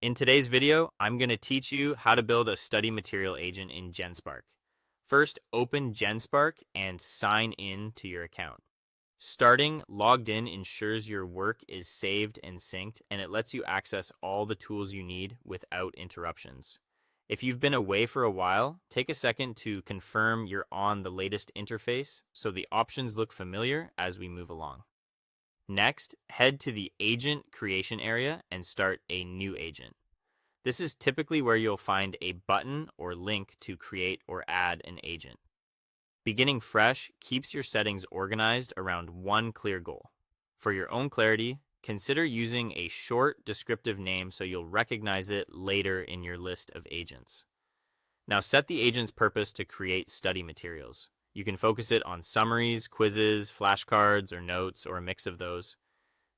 In today's video, I'm going to teach you how to build a study material agent in Genspark. First, open Genspark and sign in to your account. Starting logged in ensures your work is saved and synced, and it lets you access all the tools you need without interruptions. If you've been away for a while, take a second to confirm you're on the latest interface so the options look familiar as we move along. Next, head to the agent creation area and start a new agent. This is typically where you'll find a button or link to create or add an agent. Beginning fresh keeps your settings organized around one clear goal. For your own clarity, consider using a short descriptive name so you'll recognize it later in your list of agents. Now set the agent's purpose to create study materials. You can focus it on summaries, quizzes, flashcards, or notes, or a mix of those.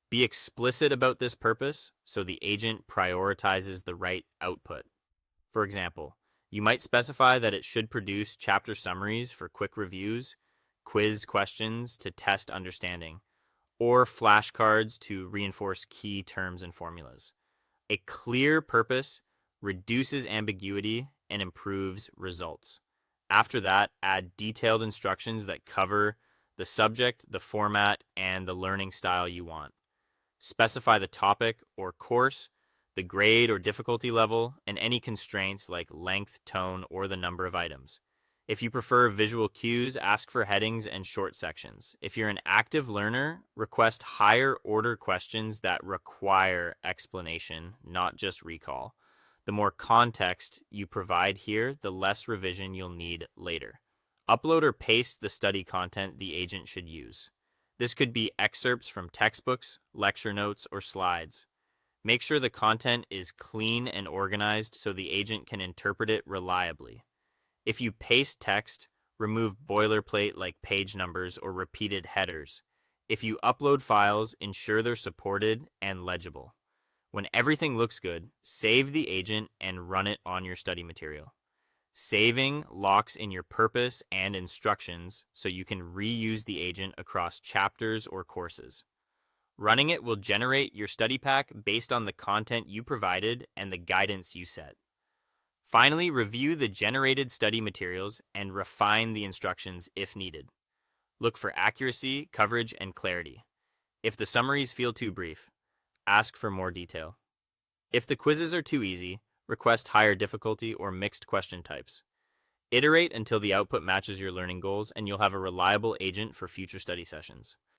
Be explicit about this purpose so the agent prioritizes the right output. For example, you might specify that it should produce chapter summaries for quick reviews, quiz questions to test understanding, or flashcards to reinforce key terms and formulas. A clear purpose reduces ambiguity and improves results. After that, add detailed instructions that cover the subject, the format, and the learning style you want. Specify the topic or course, the grade or difficulty level, and any constraints like length, tone, or the number of items. If you prefer visual cues, ask for headings and short sections. If you're an active learner, request higher order questions that require explanation, not just recall. The more context you provide here, the less revision you'll need later. Upload or paste the study content the agent should use. This could be excerpts from textbooks, lecture notes, or slides. Make sure the content is clean and organized so the agent can interpret it reliably. If you paste text, remove boilerplate like page numbers or repeated headers. If you upload files, ensure they're supported and legible. When everything looks good, save the agent and run it on your study material. Saving locks in your purpose and instructions so you can reuse the agent across chapters or courses. Running it will generate your study pack based on the content you provided and the guidance you set. Finally, review the generated study materials and refine the instructions if needed. Look for accuracy, coverage, and clarity. If the summaries feel too brief, ask for more detail. If the quizzes are too easy, request higher difficulty or mixed question types. Iterate until the output matches your learning goals and you'll have a reliable agent for future study sessions.